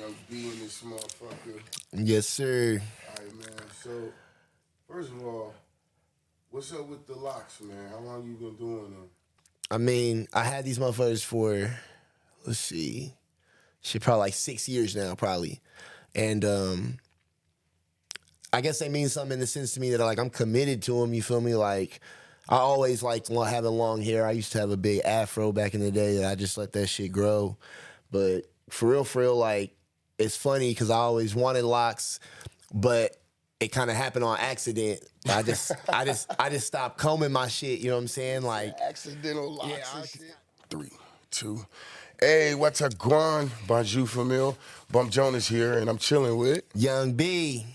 Young B in this motherfucker. Yes, sir. All right, man. So, first of all, what's up with the locks, man? How long you been doing them? I mean, I had these motherfuckers for, let's see, shit, probably like 6 years now, probably. And I guess they mean something in the sense to me that like I'm committed to them, you feel me? Like, I always liked having long hair. I used to have a big afro back in the day that I just let that shit grow. But for real, like, it's funny because I always wanted locks, but it kind of happened on accident. I just stopped combing my shit. You know what I'm saying? Like accidental locks and shit. 3, 2. Hey, what's up, Guan? Bonjour, famille. Bump Jonas here, and I'm chilling with Young B.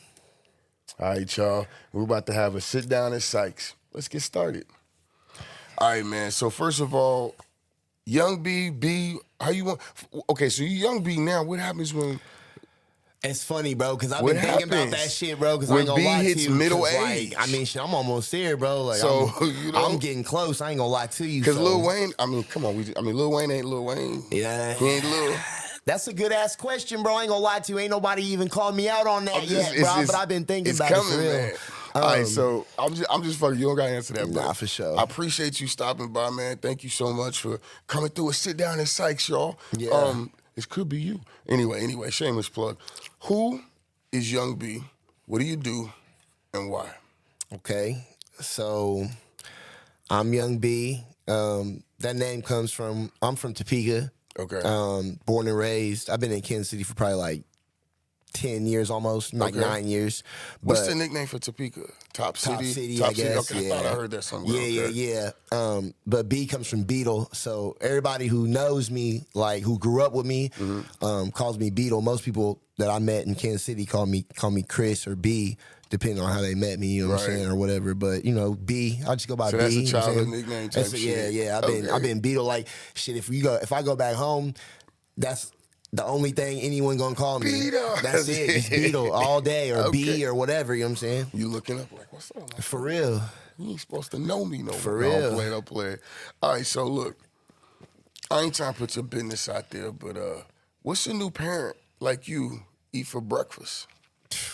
All right, y'all. We're about to have a sit down at Sykes. Let's get started. All right, man. So first of all, Young B, how you want? Okay, so you Young B now. What happens when? It's funny, bro, because I've been thinking about that shit, bro. Because I ain't gonna B lie to hits you. middle age. Like, I mean, shit, I'm almost there, bro. Like, so you know, I'm getting close. I ain't gonna lie to you. Because Lil Wayne, I mean, come on, Lil Wayne ain't Lil Wayne. Yeah, he ain't Lil. That's a good ass question, bro. I ain't gonna lie to you. Ain't nobody even called me out on that yet, bro. But I've been thinking about it for real. Man. All right, so I'm just fucking. You don't gotta answer that, bro. Nah, for sure. I appreciate you stopping by, man. Thank you so much for coming through and sit down at Sykes, y'all. Yeah. It could be you. Anyway, shameless plug. Who is Young B? What do you do, and why? Okay, so I'm Young B. That name comes from I'm from Topeka. Okay. Born and raised. I've been in Kansas City for probably like 10 years almost, like 9 years. What's the nickname for Topeka? Top City? Top City, I guess. Okay, yeah. I thought I heard that somewhere. Yeah. But B comes from Beetle. So everybody who knows me, like who grew up with me, calls me Beetle. Most people that I met in Kansas City call me Chris or B, depending on how they met me, you know what I'm saying, or whatever. But, you know, B, I just go by so B. That's a childhood nickname type shit. Yeah. I've been Beetle. Like, shit, if I go back home, that's the only thing anyone gonna call me. Beetle. That's it. Just Beetle all day or B or whatever, you know what I'm saying? You looking up like, what's up? For real. You ain't supposed to know me no more. For real. Don't play. All right, so look, I ain't trying to put your business out there, but what's your new parent like you eat for breakfast?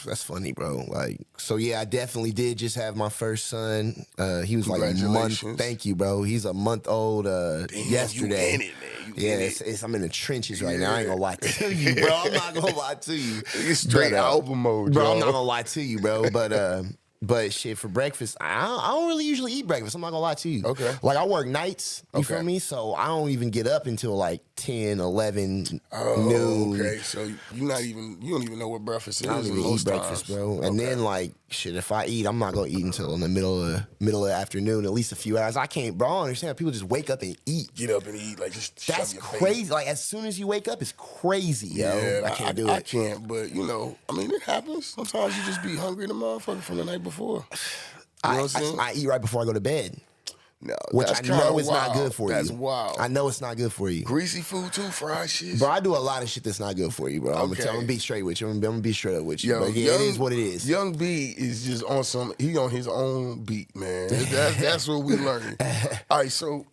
That's funny, bro. Like, so yeah, I definitely did just have my first son. He was like a month. Thank you, bro. He's a month old yesterday. You in it, man. I'm in the trenches right now. I ain't gonna lie to you, bro. I'm not gonna lie to you. It's straight album mode, bro. I'm not gonna lie to you, bro. But shit, for breakfast, I don't really usually eat breakfast. I'm not gonna lie to you. Okay. Like, I work nights, you feel me? So I don't even get up until like 10, 11, noon. Okay, so you don't even know what breakfast is. I don't even eat breakfast, bro. And then, like, shit, if I eat, I'm not gonna eat until in the middle of the afternoon, at least a few hours. I can't, bro. I don't understand how people just wake up and eat. Get up and eat, like, just that's crazy. Like, as soon as you wake up, it's crazy, yo. Yeah, I can't do it. I can't, but you know, I mean, it happens. Sometimes you just be hungry the motherfucker from the night before. You know what I'm saying? I eat right before I go to bed. No, which I know is not good for you. That's wild. I know it's not good for you. Greasy food too, fried shit. Bro, I do a lot of shit that's not good for you, bro. I'm gonna be straight with you. I'm gonna be straight up with you. Yo, but yeah, it is what it is. Young B is just on he on his own beat, man. That's what we learning. All right, so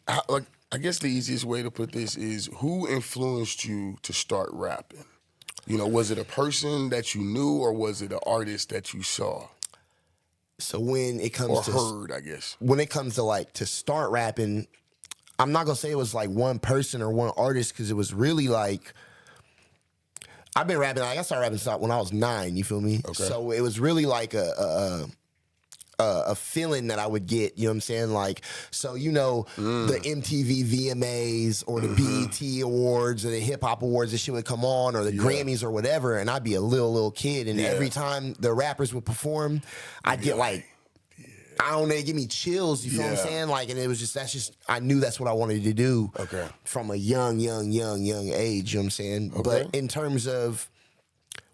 I guess the easiest way to put this is, who influenced you to start rapping? You know, was it a person that you knew, or was it an artist that you saw? So when it comes heard, I guess. When it comes to like to start rapping, I'm not gonna say it was like one person or one artist, because it was really like, I've been rapping. Like, I started rapping when I was 9. You feel me? Okay. So it was really like a feeling that I would get, you know what I'm saying? Like, so, you know, the MTV VMAs or the BET Awards or the Hip Hop Awards, this shit would come on, or the Grammys or whatever, and I'd be a little kid, and every time the rappers would perform, I'd get like, I don't know, it give me chills, you feel what I'm saying? Like, and it was just, I knew that's what I wanted to do from a young age, you know what I'm saying? Okay. But in terms of,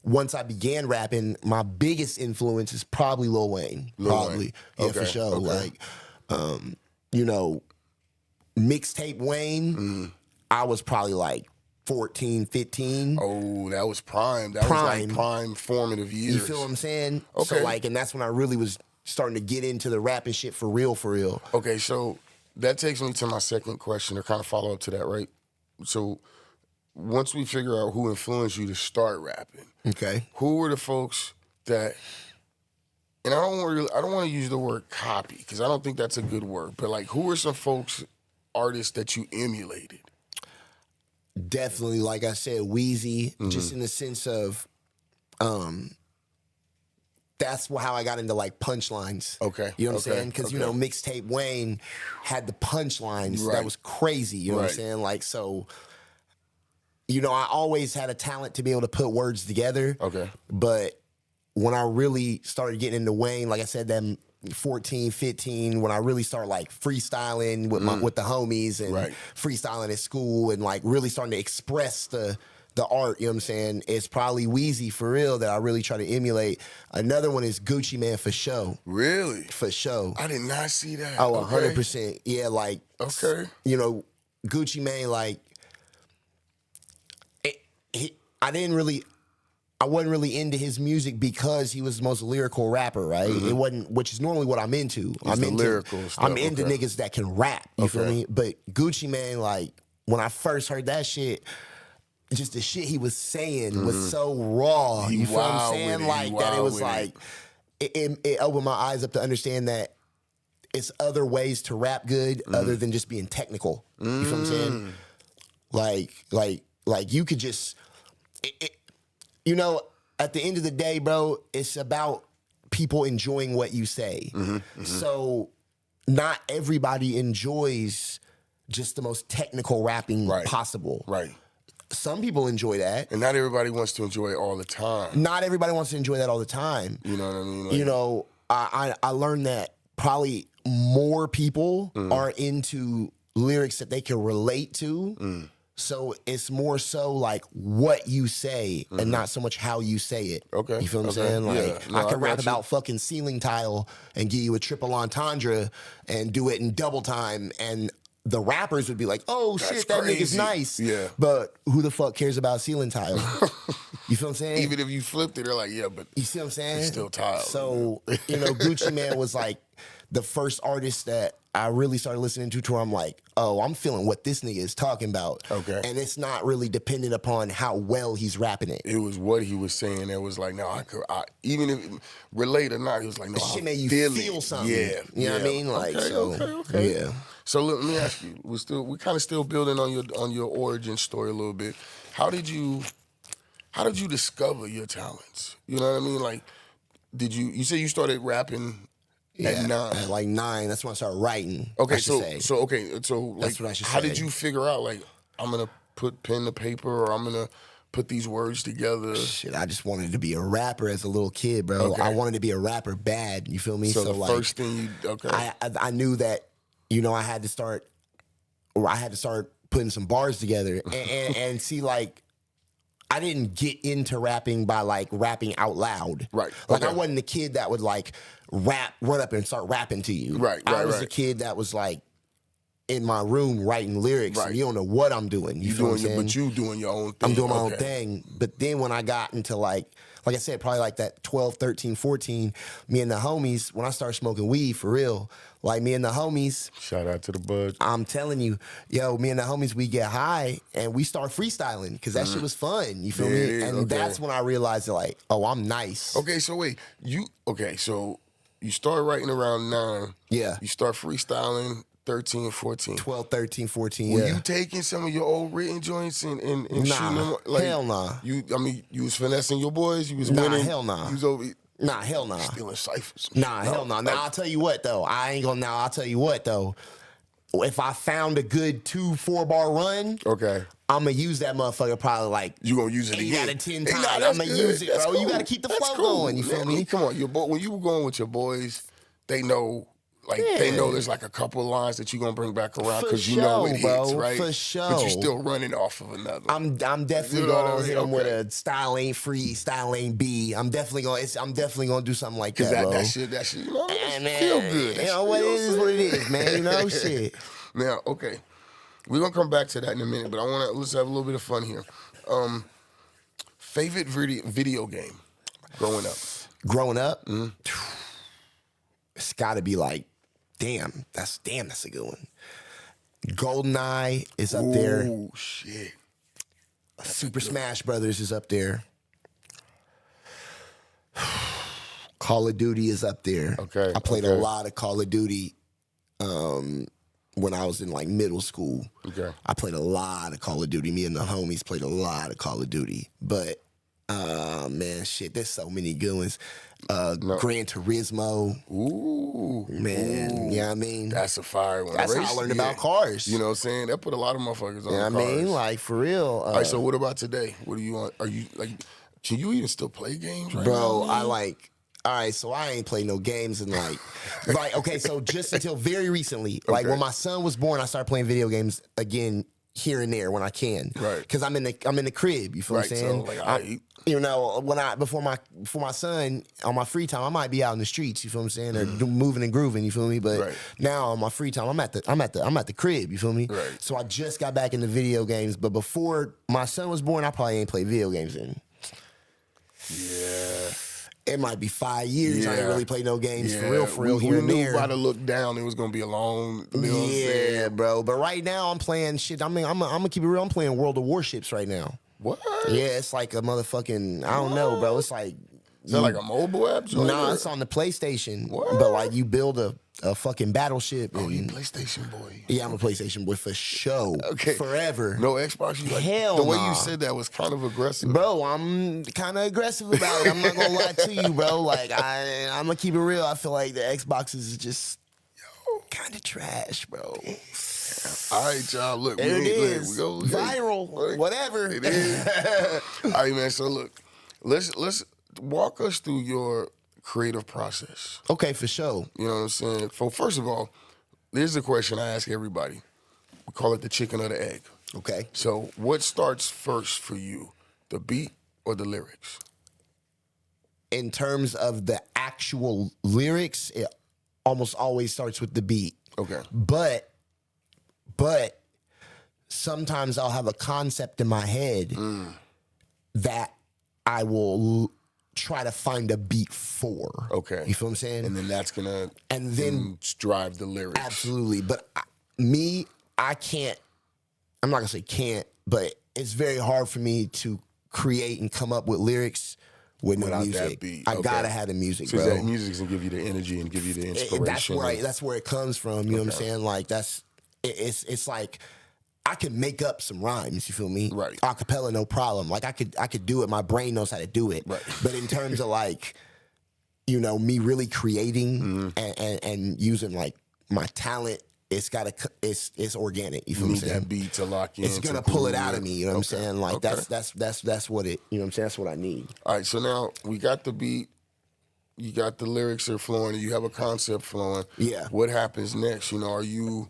once I began rapping, my biggest influence is probably Lil Wayne. Probably. Yeah, for sure. Like, you know, mixtape Wayne, I was probably like 14, 15. Oh, that was prime. That was like prime formative years. You feel what I'm saying? Okay. So, like, and that's when I really was starting to get into the rapping shit for real, for real. Okay, so that takes me to my second question, or kind of follow up to that, right? So once we figure out who influenced you to start rapping, Okay. who were the folks that? And I don't want to use the word copy because I don't think that's a good word. But like, who were some folks, artists that you emulated? Definitely, like I said, Wheezy, just in the sense of, that's how I got into like punchlines. Okay. You know what I'm saying? Because, you know, Mixtape Wayne had the punchlines. Right. That was crazy. You know what I'm saying? Like, so, you know, I always had a talent to be able to put words together. Okay. But when I really started getting into Wayne, like I said, them 14, 15, when I really started like freestyling with the homies and freestyling at school and like really starting to express the art, you know what I'm saying? It's probably Wheezy for real that I really try to emulate. Another one is Gucci Mane for show. Really? For show. I did not see that. Oh, 100%. Yeah, like, you know, Gucci Mane, like, I wasn't really into his music because he was the most lyrical rapper, right? It wasn't, which is normally what I'm into. I'm into lyrical stuff. I'm into niggas that can rap. You feel me? But Gucci Mane, like, when I first heard that shit, just the shit he was saying was so raw. You feel what I'm saying? Like that, it was like it opened my eyes up to understand that it's other ways to rap good other than just being technical. You feel what I'm saying? Like you could just. You know, at the end of the day, bro, it's about people enjoying what you say. So not everybody enjoys just the most technical rapping possible. Right. Some people enjoy that. And not everybody wants to enjoy it all the time. Not everybody wants to enjoy that all the time. You know what I mean? Like, you know, I learned that probably more people are into lyrics that they can relate to. So it's more so like what you say and not so much how you say it. Okay. You feel what I'm saying? Like I can rap about fucking ceiling tile and give you a triple entendre and do it in double time, and the rappers would be like, oh shit, that nigga's nice. Yeah. But who the fuck cares about ceiling tile? You feel what I'm saying? Even if you flipped it, they're like, yeah, but you see what I'm saying? It's still tile. So, you know, Gucci Mane was like the first artist that I really started listening to where I'm like, oh, I'm feeling what this nigga is talking about. Okay. And it's not really dependent upon how well he's rapping it. It was what he was saying that was like, no, even if relate or not, he was like, no, shit made you feel something. Yeah. You know what I mean? Like, okay. Yeah. So let me ask you, we're kind of still building on your origin story a little bit. How did you discover your talents? You know what I mean? Like, you say you started rapping at 9. At like 9, that's when I started writing. Okay, so like, that's what I should how say. did you figure out like I'm gonna put pen to paper or I'm gonna put these words together? Shit, I just wanted to be a rapper as a little kid, bro. Okay. I wanted to be a rapper bad. You feel me? So the like, first thing I knew that, you know, I had to start putting some bars together and see, like, I didn't get into rapping by like rapping out loud. Right. Like I wasn't the kid that would like run up and start rapping to you. Right. I was the kid that was like in my room writing lyrics. And you don't know what I'm doing. You feel what I'm saying? But you doing your own thing. I'm doing my own thing. But then when I got into like I said, probably like that 12, 13, 14, me and the homies, when I started smoking weed for real, like me and the homies. Shout out to the bud. I'm telling you, yo, me and the homies, we get high and we start freestyling because that shit was fun. You feel me? And that's when I realized that, like, oh, I'm nice. Okay, so wait, so you start writing around 9. Yeah. You start freestyling 13, 14. 12, 13, 14, Were you taking some of your old written joints and shooting them? Like, hell nah. You was finessing your boys? You was winning? Hell nah. You was over... Nah, hell nah. Stealing ciphers. Hell nah. Now, I'll tell you what, though. I'll tell you what, though. If I found a good 2-4 bar run, I'm going to use that motherfucker probably like... You going to use it 8 again? out of 10 times. I'm going to use it, bro. Cool. You got to keep the flow going. You feel me? Come on. When you were going with your boys, they know... Like, they know there's like a couple of lines that you're going to bring back around because you know it hits, right? For sure. But you're still running off of another. I'm definitely going to hit them with a style ain't free, style ain't B. I'm definitely going to do something like that, bro. That shit, you know, feel good. You know, what it is, man. You know, shit. Now, okay. We're going to come back to that in a minute, but let's have a little bit of fun here. Favorite video game growing up? Growing up? It's got to be like, Damn, that's a good one. GoldenEye is up there. Oh, shit. Super Smash Brothers is up there. Call of Duty is up there. Okay. I played a lot of Call of Duty when I was in like middle school. Okay. I played a lot of Call of Duty. Me and the homies played a lot of Call of Duty. But man, shit, there's so many good ones. Gran Turismo. Ooh. Man, you know what I mean? That's a fire one. That's how I learned about cars. You know what I'm saying? That put a lot of motherfuckers on You know cars. what I mean? Like, for real. All right, so what about today? What do you want? Are you, like, can you even still play games right now? Bro, man? I like... All right, so I ain't played no games in like, okay, so just until very recently, like when my son was born, I started playing video games again here and there when I can, right? Because I'm in the crib. You feel what I'm saying? So, like, you know, before my son on my free time, I might be out in the streets. You feel what I'm saying? Or moving and grooving. You feel me? But now on my free time, I'm at the crib. You feel me? Right. So I just got back into video games, but before my son was born, I probably ain't played video games in. Yeah. It might be 5 years. I ain't really played no games for real we here and knew there. by the look down, it was gonna be a long. You know what I'm saying? Bro. But right now, I'm playing shit. I mean, I'm gonna keep it real. I'm playing World of Warships right now. What? Yeah, it's like a motherfucking. I don't know, bro. It's like. Is that like a mobile app? Nah, it's on the PlayStation. What? But like you build a fucking battleship. Oh, you PlayStation boy. Yeah, I'm a PlayStation boy for sure. Okay. Forever. No Xbox? You like, Hell the way nah. you said that was kind of aggressive. Bro, I'm kind of aggressive about it. I'm not gonna lie to you, bro. Like I'm gonna keep it real. I feel like the Xbox is just kind of trash, bro. All right, y'all. Look, There it is. We go viral, whatever. It is. All right, man. So look, let's walk us through your creative process. Okay, for sure. You know what I'm saying? So first of all, here's the question I ask everybody. We call it the chicken or the egg. Okay. So what starts first for you, the beat or the lyrics? In terms of the actual lyrics, it almost always starts with the beat. Okay. But sometimes I'll have a concept in my head that I will try to find a beat for. Okay. You feel what I'm saying? And then that's gonna drive the lyrics. Absolutely. But I can't, I'm not gonna say can't, but it's very hard for me to create and come up with lyrics with no music. That beat. I gotta have the music, so bro. that music's gonna give you the energy and give you the inspiration. That's where it comes from. You know what I'm saying? Like it's like I can make up some rhymes, you feel me? Right. Acapella, no problem. Like I could do it. My brain knows how to do it. Right. But in terms of like, you know, me really creating and using like my talent, it's organic. You feel You what need I'm saying? that beat to lock in. It's gonna pull it out of me. You know what I'm saying? Like that's what it. You know what I'm saying? That's what I need. All right. So now we got the beat. You got the lyrics are flowing. And you have a concept flowing. Yeah. What happens next? You know, are you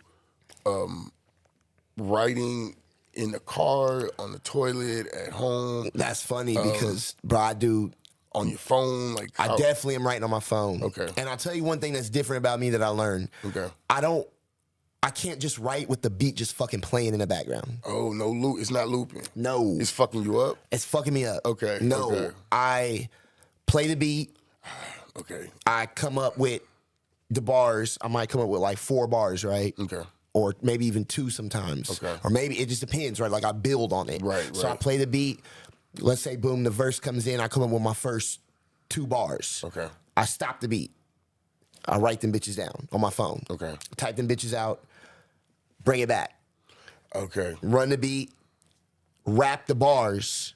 writing in the car, on the toilet, at home, That's funny because, bro, I do. on your phone? Like I definitely am writing on my phone. Okay. And I'll tell you one thing that's different about me that I learned. Okay. I can't just write with the beat just fucking playing in the background. Oh, no loop. It's not looping. No. It's fucking you up? It's fucking me up. Okay, No. okay. I play the beat. Okay. I come up with the bars. I might come up with like 4 bars, right? Okay. Or maybe even 2 sometimes. Okay. Or maybe it just depends, right? Like I build on it. Right, So I right. play the beat. Let's say, boom, the verse comes in. I come up with my first 2 bars. Okay. I stop the beat. I write them bitches down on my phone. Okay. Type them bitches out. Bring it back. Okay. Run the beat. Rap the bars.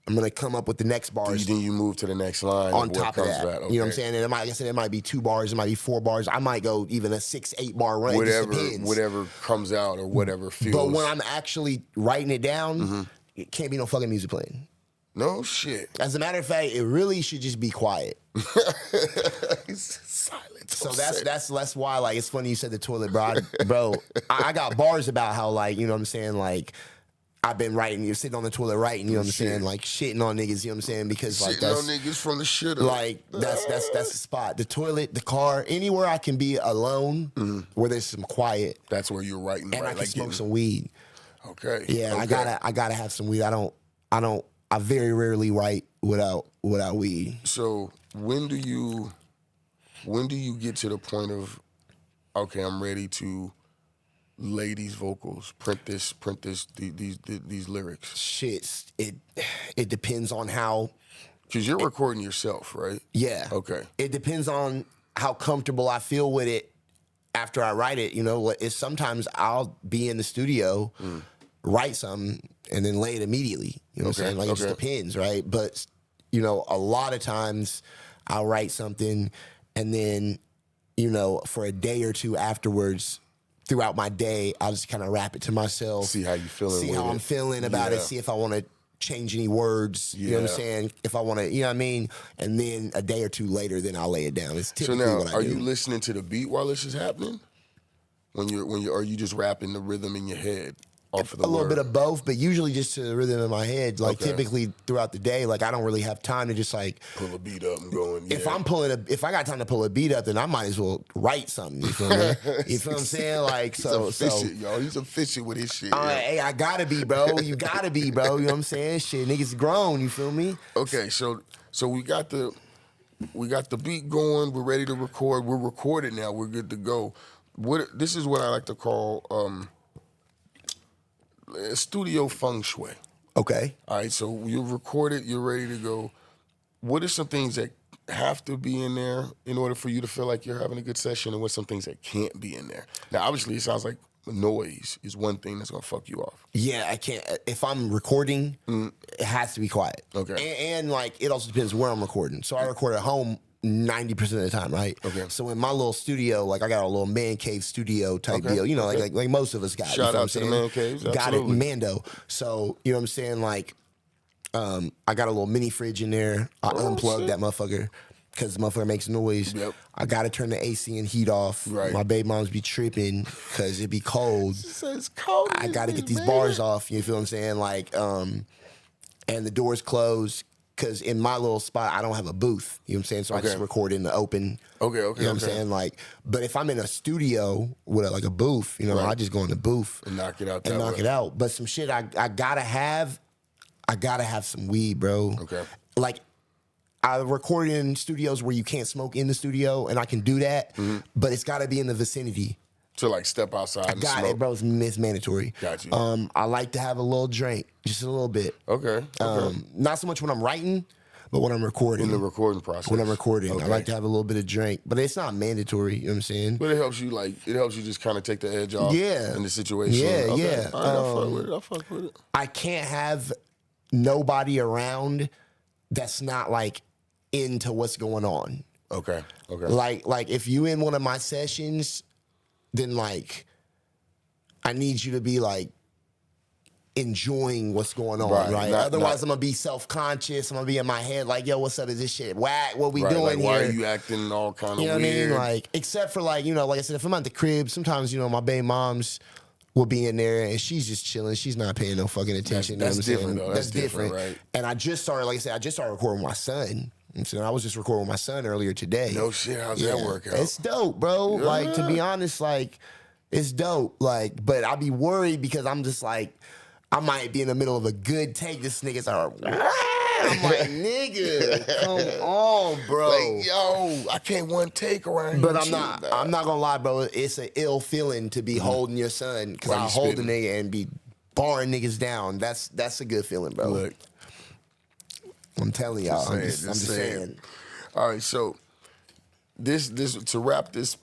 I'm gonna come up with the next bars Then you move to the next line on what top of comes that. back. You know what I'm saying? And like I said, it might be 2 bars, it might be 4 bars. I might go even a 6, 8 bar run. It just depends. Whatever comes out or whatever feels. But when I'm actually writing it down, it can't be no fucking music playing. No shit. As a matter of fact, it really should just be quiet. Silence. So that's why, like, it's funny you said the toilet, bro. I got bars about how, like, you know what I'm saying, like, I've been writing, you're sitting on the toilet writing, you know what I'm saying, like shitting on niggas, you know what I'm saying, because like Sitting on that's niggas from the shitter. like that's the spot. The toilet, the car, anywhere I can be alone where there's some quiet That's where you're writing. and right? I can Like smoke getting- some weed. Okay. Yeah, okay. I gotta have some weed. I very rarely write without weed. So when do you get to the point of, okay, I'm ready to ladies' vocals? Print these lyrics. Shit, it depends on how. Because you're recording yourself, right? Yeah. Okay. It depends on how comfortable I feel with it after I write it. You know, it's sometimes I'll be in the studio, write something, and then lay it immediately. You know what I'm saying? Like, it just depends, right? But, you know, a lot of times I'll write something and then, you know, for a day or two afterwards, throughout my day, I'll just kind of rap it to myself. See how you feeling. See how I'm feeling about it. See if I want to change any words. You know what I'm saying? If I want to, you know what I mean? And then a day or two later, then I'll lay it down. It's typically so now, what I do. are you listening to the beat while this is happening? When you are you just rapping the rhythm in your head off of the a little bit of both, but usually just to the rhythm in my head. Like typically throughout the day, like I don't really have time to just like pull a beat up and going. If I got time to pull a beat up, then I might as well write something. You feel me? You feel what I'm saying? Like he's efficient, y'all. He's efficient with his shit. Hey, I gotta be, bro. You gotta be, bro. You know what I'm saying? Shit, niggas grown. You feel me? Okay, so we got the beat going. We're ready to record. We're recorded now. We're good to go. This is what I like to call studio feng shui. Okay. All right, so you're recorded, you're ready to go. What are some things that have to be in there in order for you to feel like you're having a good session, and what's some things that can't be in there? Now, obviously, it sounds like noise is one thing that's gonna fuck you off. Yeah, I can't. If I'm recording, it has to be quiet. Okay. And like, it also depends where I'm recording. So I record at home 90% of the time, right? Okay. So in my little studio, like I got a little man cave studio type deal, you know, like most of us got. Shout out to the man caves. Got it, Mando. So you know what I'm saying? Like, I got a little mini fridge in there. I unplugged that motherfucker because the motherfucker makes noise. Yep. I gotta turn the AC and heat off. Right. My baby moms be tripping because it be cold. It's cold. I gotta get these bars off. You feel what I'm saying? Like, and the doors closed. Because in my little spot, I don't have a booth. You know what I'm saying? So I just record in the open. Okay. You know what I'm saying? Like, but if I'm in a studio with a booth, you know, I just go in the booth and knock it out. It out. But some shit I gotta have some weed, bro. Okay. Like, I record in studios where you can't smoke in the studio, and I can do that. But it's gotta be in the vicinity. To like step outside and Got smoke. it, bro. It's mandatory. Got you. I like to have a little drink, just a little bit. Okay. Not so much when I'm writing, but when I'm recording. In the recording process. When I'm recording, I like to have a little bit of drink, but it's not mandatory. You know what I'm saying? But it helps you just kind of take the edge off. Yeah. In the situation. Yeah, okay. yeah. All right, I'll fuck with it. I can't have nobody around that's not like into what's going on. Okay. Like if you in one of my sessions, then like I need you to be like enjoying what's going on, right? Otherwise, I'm gonna be self-conscious. I'm gonna be in my head like, yo, what's up? Is this shit whack? What we doing like, here? Why are you acting all kind of You know what weird? I mean? Like, except for like, you know, like I said, if I'm at the crib, sometimes, you know, my baby moms will be in there and she's just chilling. She's not paying no fucking attention. That's you know what I'm different, saying? though. That's different, right? And I just started, like I said, recording with my son. And so I was just recording with my son earlier today. No shit. How's that work out? It's dope, bro. Yeah. Like, to be honest, like, it's dope. Like, but I'll be worried because I'm just like, I might be in the middle of a good take. This nigga's are, I'm like, nigga, come on, bro. Like, yo, I can't one take around here. But I'm not gonna lie, bro. It's an ill feeling to be holding your son because I hold the nigga and be barring niggas down. That's a good feeling, bro. Look, I'm telling y'all. I'm just saying. All right, so this to wrap this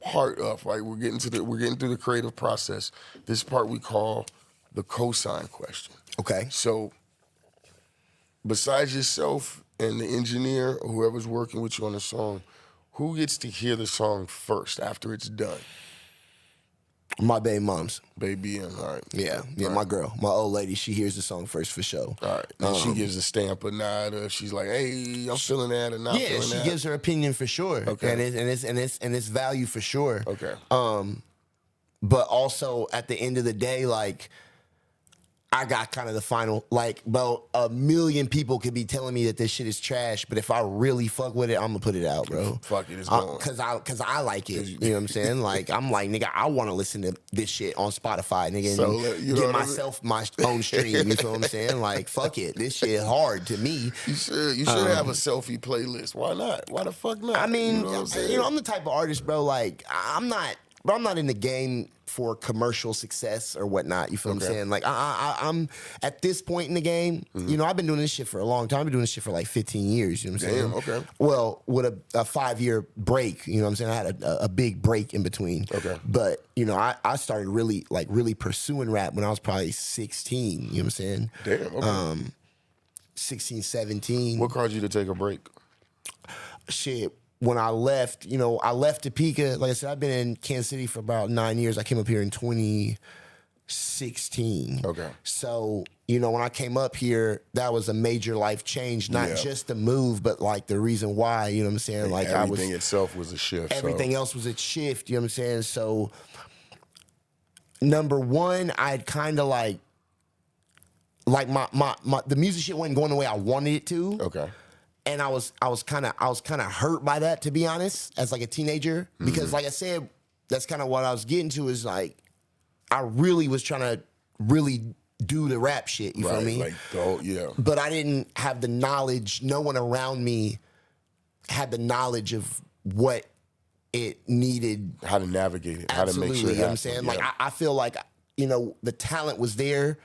part up, right? We're getting through the creative process. This part we call the cosign question. Okay. So besides yourself and the engineer or whoever's working with you on the song, who gets to hear the song first after it's done? My baby moms. Baby M, all right. Yeah, my girl, my old lady, she hears the song first for sure. All right. And she gives a stamp or nod, or she's like, hey, I'm feeling that or not feeling that. Yeah, she gives her opinion for sure. Okay. And it's value for sure. Okay. But also at the end of the day, like, I got kind of the final, like, bro, a million people could be telling me that this shit is trash, but if I really fuck with it, I'm gonna put it out, bro. Fuck it, it's going. Cause I like it. You know what I'm saying? Like, I'm like, nigga, I want to listen to this shit on Spotify, nigga, and you know get myself my own stream. You feel what I'm saying? Like, fuck it, this shit hard to me. You should have a selfie playlist. Why not? Why the fuck not? I mean, you know what I'm saying? I'm the type of artist, bro. Like, I'm not but I'm not in the game for commercial success or whatnot. You feel what I'm saying? Like I'm at this point in the game. You know, I've been doing this shit for a long time. I've been doing this shit for like 15 years. You know what I'm saying? Okay. Well, with a 5-year break. You know what I'm saying? I had a big break in between. Okay. But you know, I started really pursuing rap when I was probably 16. You know what I'm saying? Damn. Okay. 16, 17. What caused you to take a break? Shit. When I left, you know, I left Topeka. Like I said, I've been in Kansas City for about 9 years. I came up here in 2016. Okay. So, you know, when I came up here, that was a major life change. Not just the move, but like the reason why, you know what I'm saying? Like everything itself was a shift. Everything else was a shift, you know what I'm saying? So, number one, I'd kind of like my the music shit wasn't going the way I wanted it to. Okay. And I was kind of hurt by that, to be honest, as like a teenager, because like I said, that's kind of what I was getting to is like, I really was trying to really do the rap shit. You feel me? Like the whole, But I didn't have the knowledge. No one around me had the knowledge of what it needed. How to navigate it. How to make sure it you know what I'm saying? Like I feel like, you know, the talent was there,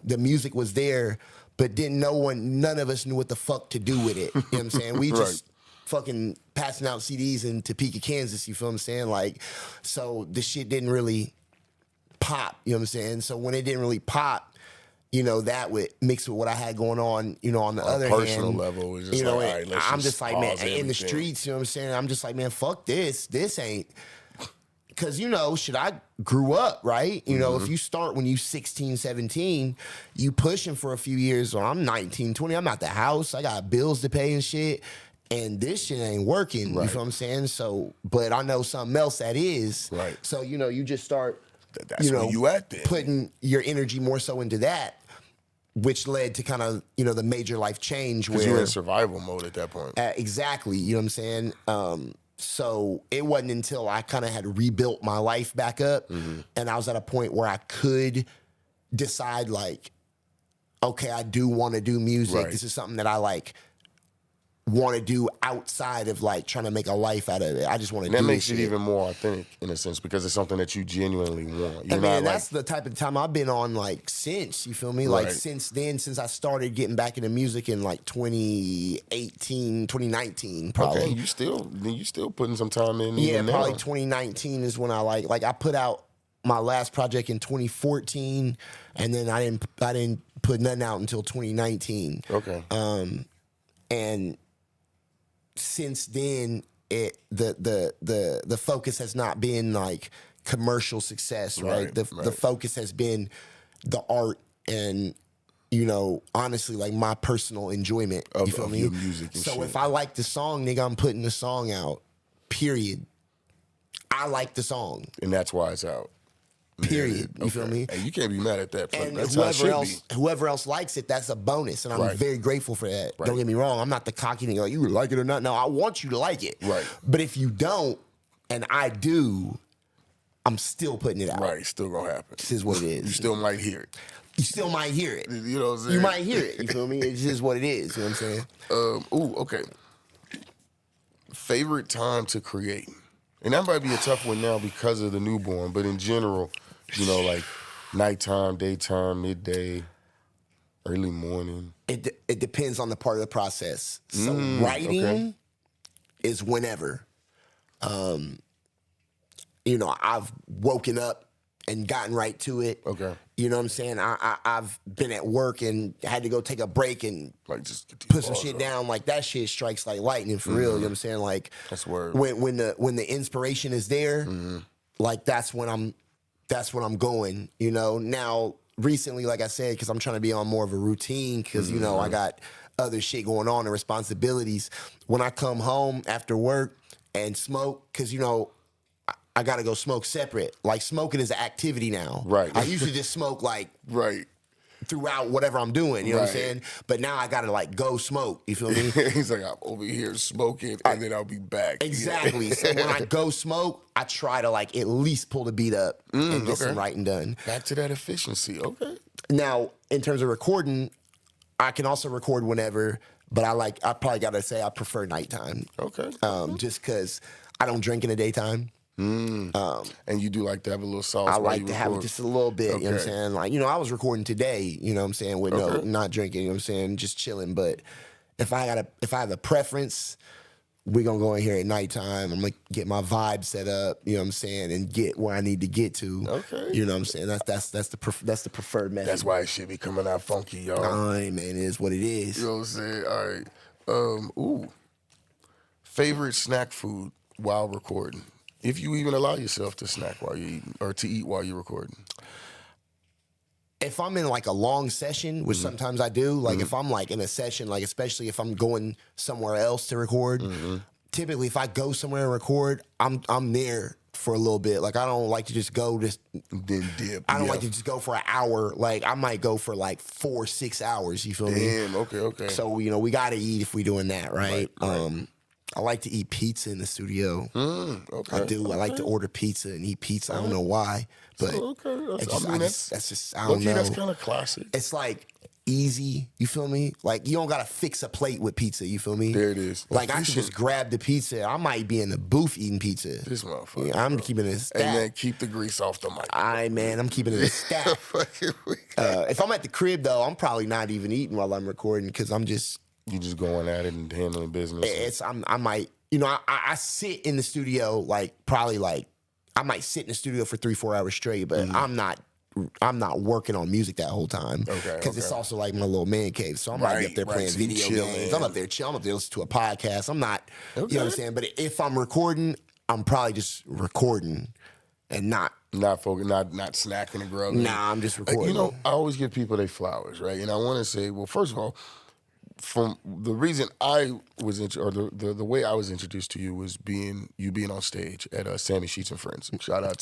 the music was there, but none of us knew what the fuck to do with it. You know what I'm saying? We just fucking passing out CDs in Topeka, Kansas, you feel what I'm saying? Like, so the shit didn't really pop, you know what I'm saying? So when it didn't really pop, you know, that would mix with what I had going on, you know, on the other hand. Personal level, it was just you know, like, all right, let's I'm just like, man, in the everything. streets, you know what I'm saying? I'm just like, man, fuck this. This ain't. Because, you know, shit, I grew up, right? You know, if you start when you 16, 17, you pushing for a few years, or I'm 19, 20, I'm at the house, I got bills to pay and shit, and this shit ain't working, you feel what I'm saying? So, but I know something else that is. Right. So, you know, you just start, That's where you at then. putting your energy more so into that, which led to kind of, you know, the major life change. Because you were in survival mode at that point. Exactly, you know what I'm saying? So it wasn't until I kind of had rebuilt my life back up and I was at a point where I could decide like, okay, I do want to do music. Right. This is something that I like want to do outside of like trying to make a life out of it. I just want to do That makes this it shit. even more authentic in a sense because it's something that you genuinely want. You're I mean, not that's the type of time I've been on like since, you feel me? Like since then, since I started getting back into music in like 2018, 2019 probably. Okay, you still putting some time in. Yeah, even probably now. 2019 is when I like I put out my last project in 2014, and then I didn't put nothing out until 2019. Okay. And since then, the focus has not been like commercial success, right? The focus has been the art and, you know, honestly, like my personal enjoyment. You feel me? Your music and so shit. if I like the song, nigga, I'm putting the song out. Period. I like the song. And that's why it's out. Period. You feel me? Hey, you can't be mad at that. And That's how it should be. whoever else likes it, that's a bonus, and I'm very grateful for that. Don't get me wrong, I'm not the cocky nigga like you like it or not. No, I want you to like it. Right. But if you don't, and I do, I'm still putting it out. Right, still gonna happen. This is what it is. You still might hear it. You still might hear it. You know what I'm saying? You might hear it. You feel me? It's just what it is. You know what I'm saying? Okay. Favorite time to create, and that might be a tough one now because of the newborn, but in general. You know, like nighttime, daytime, midday, early morning. It depends on the part of the process. So writing is whenever. You know, I've woken up and gotten right to it. Okay. You know what I'm saying? I've been at work and had to go take a break and Like just get these put some bars shit up. down. Like that shit strikes like lightning for real. You know what I'm saying? Like That's word. When the inspiration is there, like that's when I'm going. You know, now recently, like I said, because I'm trying to be on more of a routine because you know I got other shit going on and responsibilities. When I come home after work and smoke, because you know. I gotta go smoke separate. Like smoking is an activity now. Right. I usually just smoke like throughout whatever I'm doing. You know what I'm saying? But now I gotta like go smoke. You feel me? He's like, I'm over here smoking, and then I'll be back. Exactly. So when I go smoke, I try to like at least pull the beat up and get some writing done. Back to that efficiency. Okay. Now, in terms of recording, I can also record whenever, but I probably gotta say I prefer nighttime. Okay. Just because I don't drink in the daytime. And you do like to have a little sauce. I while like you to have record? just a little bit, you know what I'm Okay. saying? Like, I was recording today, you know what I'm saying, with not drinking, you know what I'm saying, just chilling. But if I have a preference, we're gonna go in here at nighttime. I'm gonna get my vibe set up, you know what I'm saying, and get where I need to get to. Okay. You know what I'm saying? That's the preferred method. That's why it should be coming out funky, y'all. Man, it is what it is. You know what I'm saying? All right. Favorite snack food while recording? If you even allow yourself to snack while you're eating or to eat while you're recording. If I'm in like a long session, which sometimes I do, like if I'm like in a session, like especially if I'm going somewhere else to record, typically if I go somewhere and record, I'm there for a little bit. Like I don't like to just go Then dip. I don't like to just go for an hour. Like I might go for like 4-6 hours. You feel me? Damn. Okay. So we gotta eat if we doing that, right? Right. I like to eat pizza in the studio. Okay. I do. I like to order pizza and eat pizza. I don't know why, but Okay. that's just I don't know. That's kind of classic. It's like easy. You feel me? Like you don't gotta fix a plate with pizza. You feel me? There it is. Like I can just grab the pizza. I might be in the booth eating pizza. This motherfucker. Yeah, I'm keeping it a stack. Hey man, keep the grease off the mic. I'm keeping it a stack. If I'm at the crib though, I'm probably not even eating while I'm recording because I'm just. You just going at it and handling business. I might, I sit in the studio I might sit in the studio for 3-4 hours straight, but I'm not working on music that whole time. Okay. Because it's also like my little man cave. So I might be up there playing so you video chilling. games. I'm up there chilling. I'm up there listening to a podcast. I'm not, you know what I'm saying? But if I'm recording, I'm probably just recording and not snacking and grubbing. Nah, I'm just recording. I always give people their flowers, right? And I want to say, well, first of all, from the reason I was the way I was introduced to you was being on stage at Sammy Sheets and Friends. Shout out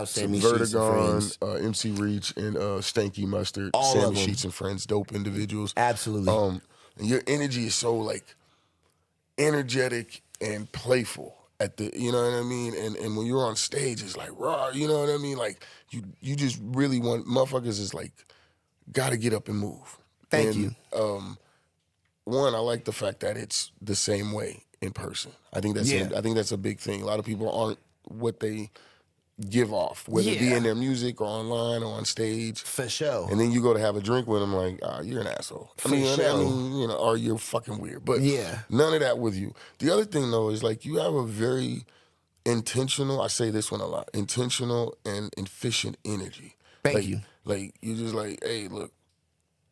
Sammy Sheets and Friends, MC Reach, and Stanky Mustard. All Sammy of them. Sheets and Friends, dope individuals. Absolutely. And your energy is so like energetic and playful at the, you know what I mean? And when you're on stage, it's like raw, you know what I mean? Like you just really want motherfuckers is like gotta get up and move. Thank you. One, I like the fact that it's the same way in person. I think that's a big thing. A lot of people aren't what they give off, whether it be in their music or online or on stage. For sure. And then you go to have a drink with them, like, you're an asshole. I mean, or you're fucking weird. But none of that with you. The other thing though is like you have a very intentional. I say this one a lot: intentional and efficient energy. Thank you. Like you just like, hey, look.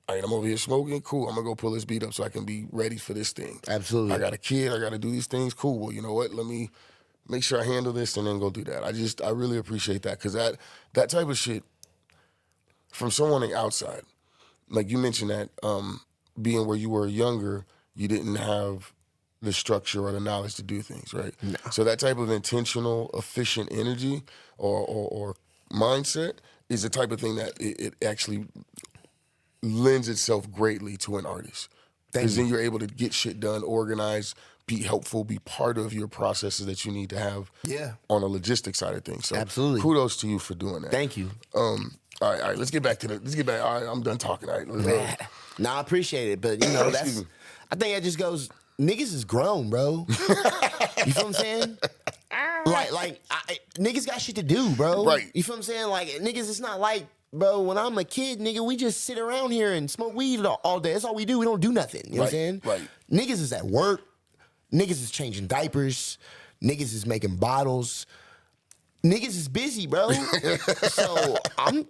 All right, I'm over here smoking. Cool. I'm gonna go pull this beat up so I can be ready for this thing. Absolutely. I got a kid. I got to do these things. Cool. Well, you know what? Let me make sure I handle this and then go do that. I really appreciate that because that type of shit from someone on the outside, like you mentioned that being where you were younger, you didn't have the structure or the knowledge to do things, right? No. So that type of intentional, efficient energy or mindset is the type of thing that it actually lends itself greatly to an artist. Because then you're able to get shit done, organize, be helpful, be part of your processes that you need to have on a logistic side of things. So absolutely. Kudos to you for doing that. Thank you. All right, let's get back. All right, I'm done talking. All right. I appreciate it, but I think that just goes, niggas is grown, bro. You feel what I'm saying? Niggas got shit to do, bro. Right. You feel what I'm saying? Like, niggas, it's not like, bro, when I'm a kid, nigga, we just sit around here and smoke weed all day. That's all we do. We don't do nothing. You know what I'm saying? Right. Niggas is at work. Niggas is changing diapers. Niggas is making bottles. Niggas is busy, bro. So I'm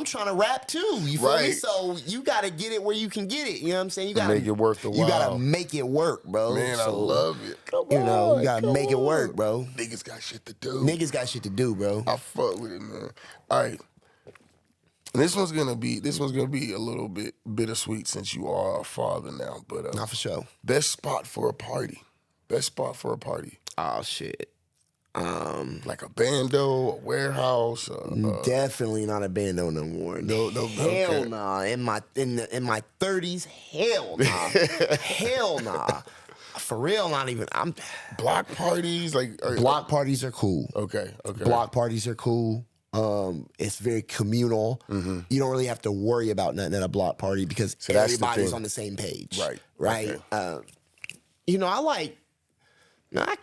trying to rap too. You feel me? So you gotta get it where you can get it. You know what I'm saying? You gotta make it worth the while. You gotta make it work, bro. Man, I love it. You gotta make it work, bro. Niggas got shit to do. Niggas got shit to do, bro. I fuck with it, man. All right. This one's gonna be a little bit bittersweet since you are a father now, but not for sure. Best spot for a party. Oh shit. Like a bando, a warehouse. Definitely not a bando no more. No, hell nah. In my 30s, hell nah. Hell nah. For real, not even. Block parties, block parties are cool. Okay. Block parties are cool. It's very communal. Mm-hmm. You don't really have to worry about nothing at a block party because everybody's on the same page. Right. Okay. I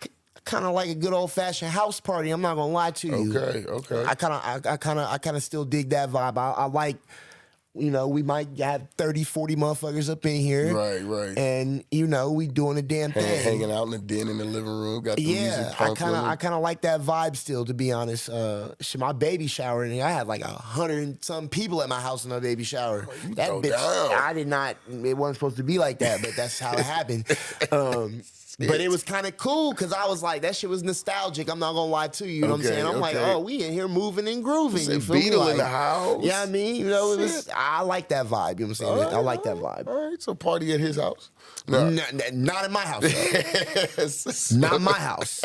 kind of like a good old fashioned house party. I'm not gonna lie to you. Okay. I kind of still dig that vibe. I like, you know, we might have 30, 40 motherfuckers up in here. Right. And, you know, we doing a damn thing. Hanging out in the den in the living room, got the music pumping. I kind of like that vibe still, to be honest. My baby shower, and I had like 100 and some people at my house in my baby shower. You That go bitch, down. I did not, it wasn't supposed to be like that, but that's how it happened. But it was kind of cool because I was like, that shit was nostalgic. I'm not gonna lie to you. You know what I'm saying? I'm like, oh, we in here moving and grooving. You feel me? Beetle in the house. Yeah, I mean, you know, I like that vibe. You know what I'm saying? I like that vibe. All right, so party at his house. No. Not in my house, though. Not in my house.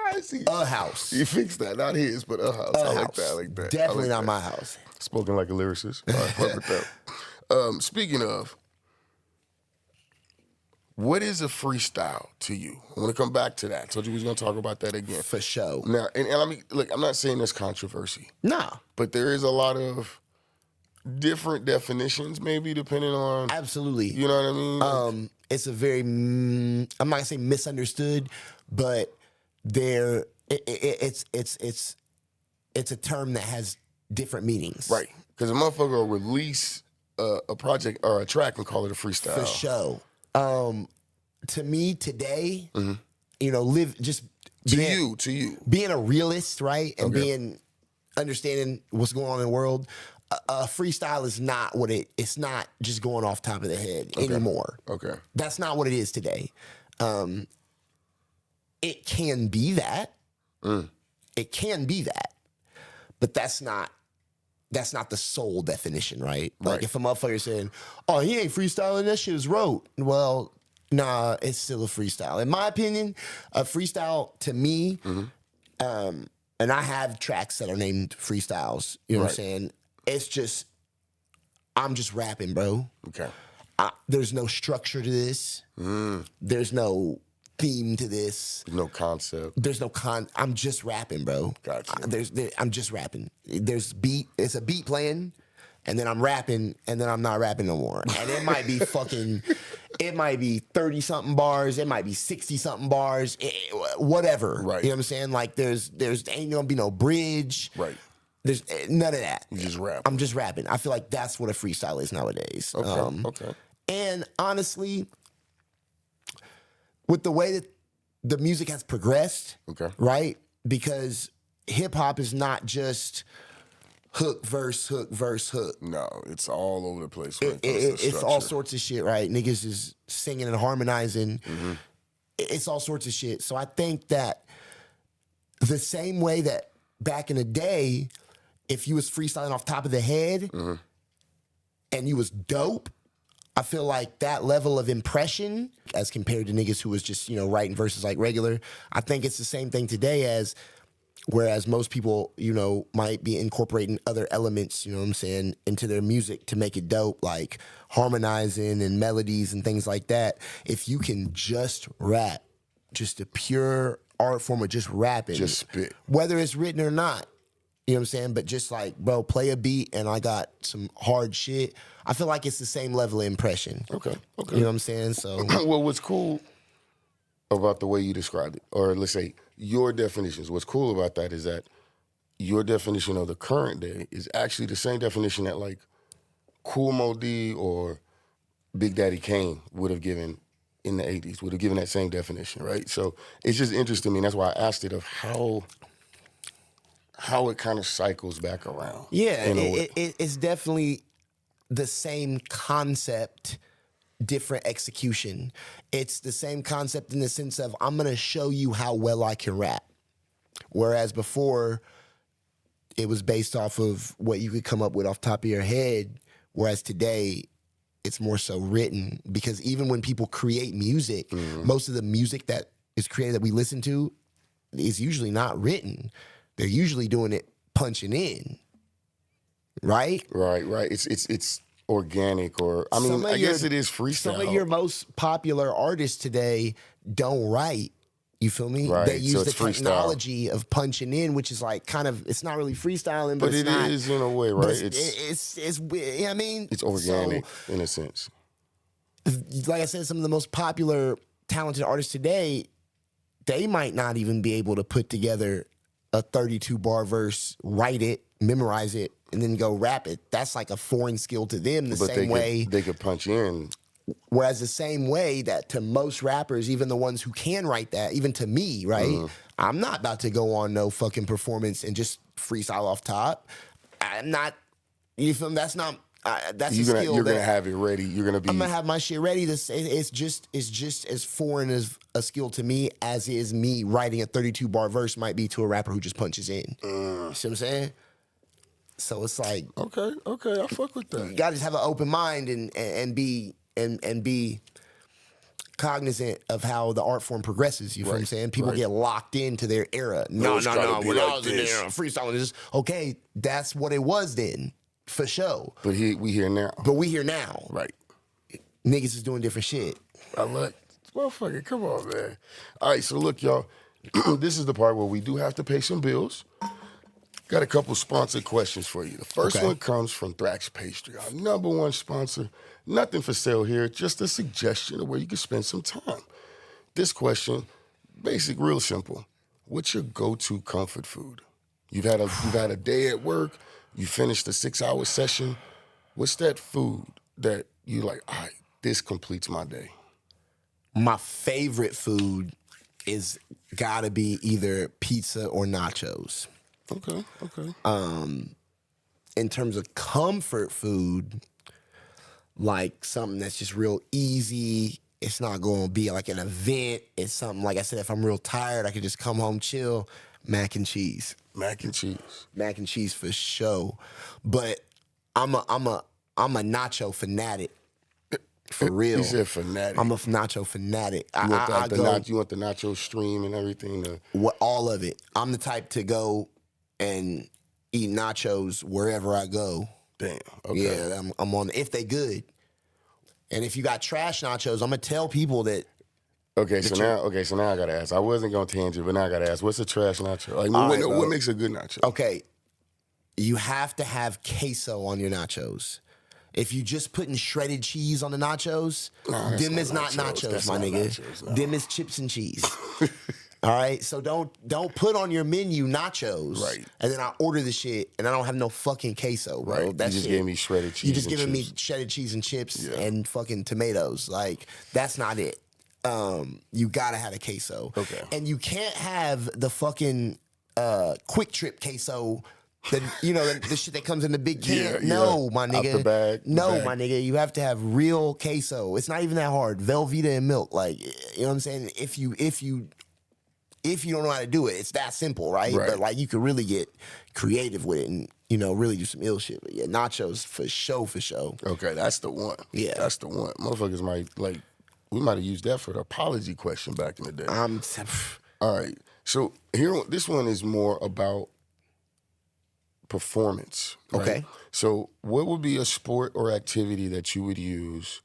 I see. A house. You fixed that. Not his, but a house. I like that. Definitely not my house. Spoken like a lyricist. All right, fuck with that. Speaking of, what is a freestyle to you? I want to come back to that. I told you we was going to talk about that again. For sure. Now, and I mean, look, I'm not saying there's controversy. Nah. But there is a lot of different definitions, maybe, depending on... Absolutely. You know what I mean? It's a very, I'm not going to say misunderstood, but it's a term that has different meanings. Right. Because a motherfucker will release a project or a track and call it a freestyle. For sure. To me today, you know, to you, being a realist, right, and being understanding what's going on in the world. A freestyle is not what it's not just going off top of the head anymore. Okay, that's not what it is today. It can be that. It can be that, but that's not the sole definition, right? Like if a motherfucker saying, "Oh, he ain't freestyling, that shit is rote." Well, nah, it's still a freestyle. In my opinion, a freestyle to me, and I have tracks that are named freestyles. You know what I'm saying? It's just, I'm just rapping, bro. Okay. There's no structure to this. There's no theme to this. There's no concept. There's no I'm just rapping, bro. Gotcha. I'm just rapping. There's beat. It's a beat playing, and then I'm rapping, and then I'm not rapping no more. And it might be it might be 30-something bars. It might be 60-something bars. Whatever. Right. You know what I'm saying? Like there's ain't gonna be no bridge. Right. There's none of that. You just rap. I'm just rapping. I feel like that's what a freestyle is nowadays. Okay. And honestly, with the way that the music has progressed, right? Because hip hop is not just hook, verse, hook, verse, hook. No, it's all over the place. It's all sorts of shit, right? Niggas is singing and harmonizing. It's all sorts of shit. So I think that the same way that back in the day, if you was freestyling off top of the head and you was dope, I feel like that level of impression as compared to niggas who was just, you know, writing verses like regular, I think it's the same thing today as whereas most people, you know, might be incorporating other elements, you know what I'm saying, into their music to make it dope, like harmonizing and melodies and things like that. If you can just rap, just a pure art form of just rapping. Just spit. Whether it's written or not. You know what I'm saying? But just like, bro, play a beat and I got some hard shit. I feel like it's the same level of impression. Okay. You know what I'm saying? So, well, what's cool about the way you described it, or let's say your definitions, what's cool about that is that your definition of the current day is actually the same definition that like Kool Moe Dee or Big Daddy Kane would have given in the 80s, would have given that same definition, right? So it's just interesting to me, and that's why I asked it of how it kind of cycles back around. Yeah, it's definitely the same concept, different execution. It's the same concept in the sense of I'm going to show you how well I can rap. Whereas before, it was based off of what you could come up with off the top of your head. Whereas today, it's more so written. Because even when people create music, most of the music that is created that we listen to is usually not written. They're usually doing it punching in, right? Right. It's organic, or I mean, I guess it is freestyle. Some of your most popular artists today don't write. You feel me? Right. They use so the technology of punching in, which is like kind of, it's not really freestyling, but it is in a way, right? It's I mean, it's organic in a sense. Like I said, some of the most popular, talented artists today, they might not even be able to put together a 32 bar verse, write it, memorize it, and then go rap it. That's like a foreign skill to them. They could punch in. Whereas the same way that to most rappers, even the ones who can write that, even to me, right? I'm not about to go on no fucking performance and just freestyle off top. I'm not. You feel me? That's not. That's a skill. You're gonna have it ready. You're gonna be. I'm gonna have my shit ready. It's just as foreign as a skill to me as is me writing a 32 bar verse might be to a rapper who just punches in. See what I'm saying? So it's like Okay, I fuck with that. you gotta just have an open mind and be cognizant of how the art form progresses. You feel what I'm saying? People get locked into their era. No. When I was in there freestyling, just okay. That's what it was then, for sure. But we here now. Right. Niggas is doing different shit. I like, motherfucker, come on, man. All right, so look, y'all. This is the part where we do have to pay some bills. Got a couple sponsored questions for you. The first one comes from Thrax Pastry, our #1 sponsor. Nothing for sale here, just a suggestion of where you can spend some time. This question, basic, real simple. What's your go-to comfort food? You've had a day at work, you finished a 6-hour session. What's that food that you like, all right, this completes my day? My favorite food is gotta be either pizza or nachos. Okay. In terms of comfort food, like something that's just real easy. It's not going to be like an event. It's something, like I said, if I'm real tired, I can just come home, chill. Mac and cheese. Mac and cheese for sure. But I'm a nacho fanatic. For real. You said fanatic. I'm a nacho fanatic. You want the nacho stream and everything? All of it. I'm the type to go and eat nachos wherever I go. Damn. Okay. Yeah, I'm on. If they good, and if you got trash nachos, I'm gonna tell people that. So now I gotta ask. I wasn't gonna tangent, but now I gotta ask. What's a trash nacho? Like, what makes a good nacho? Okay, you have to have queso on your nachos. If you just putting shredded cheese on the nachos, them is not nachos, my nigga. No. Them is chips and cheese. All right, so don't put on your menu nachos, right? And then I order the shit, and I don't have no fucking queso, bro. Right. You just gave me shredded cheese. You just giving me shredded cheese and chips and fucking tomatoes. Like, that's not it. You gotta have a queso. Okay. And you can't have the fucking quick trip queso. The shit that comes in the big can. My nigga. Out the bag. My nigga. You have to have real queso. It's not even that hard. Velveeta and milk. Like, you know what I'm saying? If you don't know how to do it, it's that simple, right? But like, you could really get creative with it and, really do some ill shit. But yeah, nachos for sure. Okay, that's the one. Yeah. That's the one. Motherfuckers we might have used that for the apology question back in the day. All right. So this one is more about performance. Right? Okay. So what would be a sport or activity that you would use?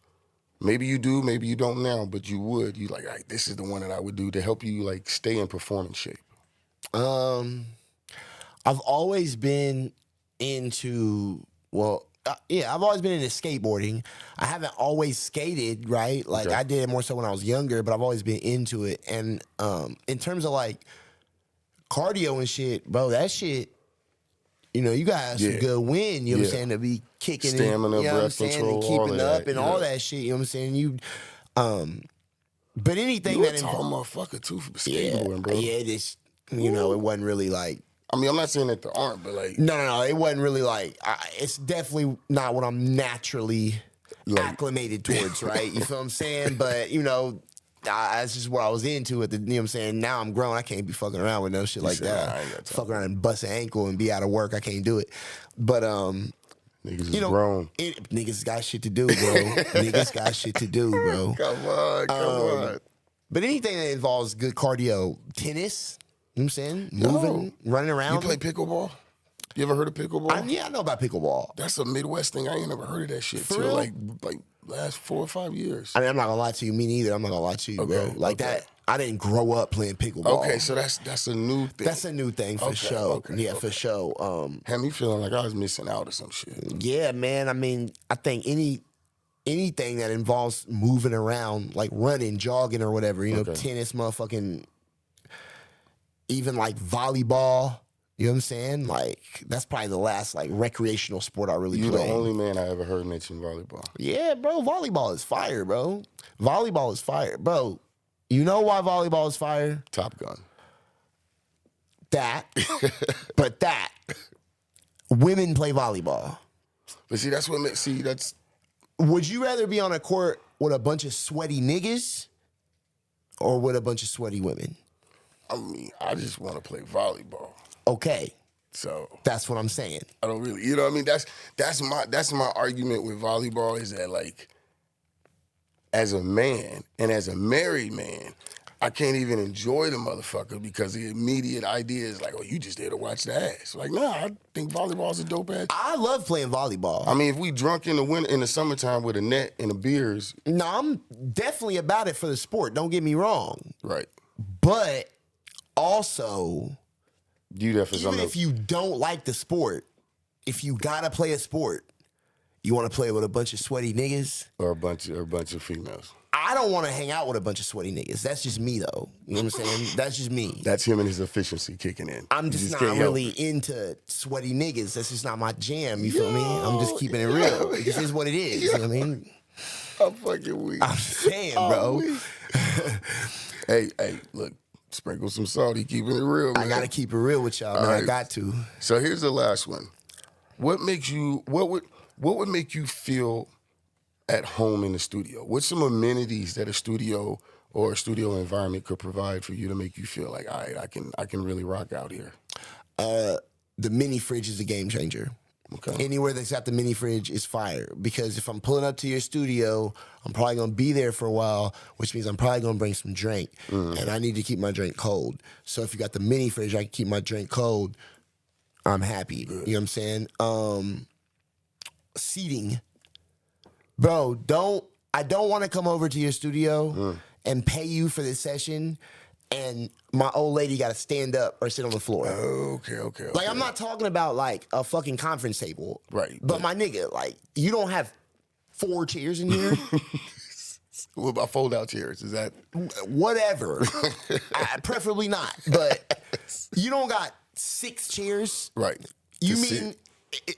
Maybe you do, maybe you don't now, but you would. You like, all right, this is the one that I would do to help you like stay in performance shape. I've always been into I've always been into skateboarding. I haven't always skated, right? Like, I did it more so when I was younger, but I've always been into it. And in terms of like cardio and shit, bro, that shit, you got some good wind, you know what I'm saying, to be kicking stamina, breath control, and keeping up and all that shit, you know what I'm saying? But anything that tall motherfucker too for skateboarding, bro. Yeah, it wasn't really like. I mean, I'm not saying that there aren't, but like... No, it wasn't really like... it's definitely not what I'm naturally acclimated towards, right? You feel what I'm saying? But, that's just what I was into you know what I'm saying? Now I'm grown, I can't be fucking around with no shit like that. Fuck around and bust an ankle and be out of work, I can't do it. But, niggas is grown. Niggas got shit to do, bro. Niggas got shit to do, bro. Come on. But anything that involves good cardio, tennis... You know what I'm saying? Moving, running around. You play pickleball? You ever heard of pickleball? I know about pickleball. That's a Midwest thing. I ain't never heard of that shit till like last 4 or 5 years. I mean, I'm not gonna lie to you. Me neither. I'm not gonna lie to you, bro. Like that. I didn't grow up playing pickleball. Okay, so that's a new thing. That's a new thing for sure. For sure. Had me feeling like I was missing out or some shit. Yeah, man. I mean, I think anything that involves moving around, like running, jogging, or whatever. Tennis, motherfucking. even like volleyball. You know what I'm saying? Like, that's probably the last like recreational sport I really You're played. the only man I ever heard mention volleyball. Yeah, bro. Volleyball is fire, bro. Volleyball is fire. Bro, you know why volleyball is fire? Top Gun. That. But that. Women play volleyball. But see, that's what makes, that's, Would you rather be on a court with a bunch of sweaty niggas or with a bunch of sweaty women? I mean, I just want to play volleyball. Okay. So That's what I'm saying. I don't really, you know what I mean? That's my argument with volleyball is that, like, as a man and as a married man, I can't even enjoy the motherfucker because the immediate idea is like, oh, you just there to watch the ass. Like, nah, I think volleyball's a dope ass. I love playing volleyball. I mean, if we drunk in the summertime with a net and the beers, No, I'm definitely about it for the sport. Don't get me wrong. right? But also, You there for even something? if you don't like the sport, if you gotta play a sport, you want to play with a bunch of sweaty niggas. or a bunch of females. I don't want to hang out with a bunch of sweaty niggas. That's just me, though. You know what I'm saying? That's just me. That's him and his efficiency kicking in. I'm You just not can't help really into sweaty niggas. That's just not my jam. You feel me? I'm just keeping it real. This is what it is. You know what I mean? I'm fucking weak. I'm saying, bro. Hey, look, sprinkle some salt. He keeping it real, man. I gotta keep it real with y'all, man. right. I got to. So here's the last one. What would make you feel at home in the studio? What's some amenities that a studio or a studio environment could provide for you to make you feel like, all right, I can really rock out here? The mini fridge is a game changer. Okay. Anywhere that's got the mini fridge is fire. Because if I'm pulling up to your studio, I'm probably gonna be there for a while, which means I'm probably gonna bring some drink. And I need to keep my drink cold. So if you got the mini fridge, I can keep my drink cold. I'm happy. Good. You know what I'm saying? Seating. Bro, I don't want to come over to your studio and pay you for this session and my old lady got to stand up or sit on the floor. Okay. Like, I'm not talking about, like, a fucking conference table. Right. But my nigga, like, you don't have 4 chairs in here? What about fold-out chairs? Is that... Whatever. Preferably not. But you don't got 6 chairs? Right. You To mean... sit.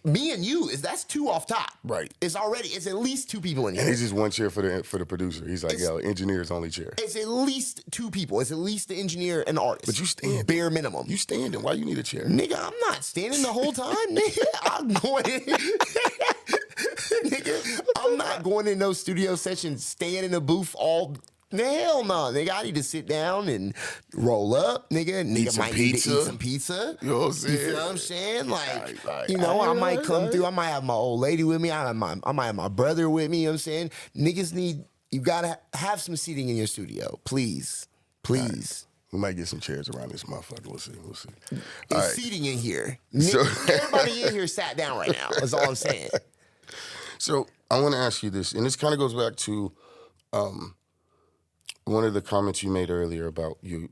Me and you that's 2 off top. Right. It's at least 2 people in here. And it's just one chair for the producer. He's like, yo, engineer's only chair. It's at least 2 people. It's at least the engineer and the artist. But you stand. Bare minimum. You standing. Why you need a chair? Nigga, I'm not standing the whole time, nigga. I'm going nigga, I'm not going in no studio sessions, staying in a booth all. Hell no, nigga. I need to sit down and roll up, nigga. Nigga some might need to pizza. eat some pizza. You know what I'm saying? You feel what I'm saying? Like, Right. you know, I might Right, come right. through. I might have my old lady with me. I might have my brother with me. You know what I'm saying? Niggas you gotta have some seating in your studio, please. Please. We might get some chairs around this motherfucker. We'll see. There's All right. seating in here. So- Everybody in here sat down right now. That's all I'm saying. So I want to ask you this, and this kind of goes back to one of the comments you made earlier about you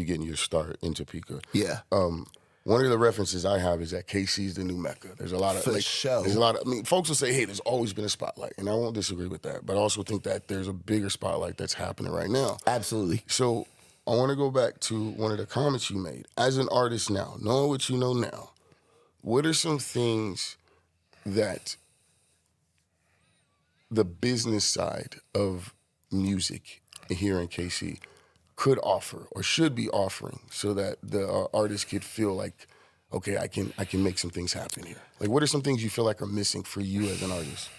getting your start in Topeka. Yeah. One of the references I have is that KC's the new Mecca. There's a lot of For sure. There's a lot of. I mean, folks will say, "Hey, there's always been a spotlight," and I won't disagree with that. But I also think that there's a bigger spotlight that's happening right now. Absolutely. So I want to go back to one of the comments you made. As an artist now, knowing what you know now, what are some things that the business side of music here in KC could offer or should be offering so that the artist could feel like, okay, I can make some things happen here? Like, what are some things you feel like are missing for you as an artist?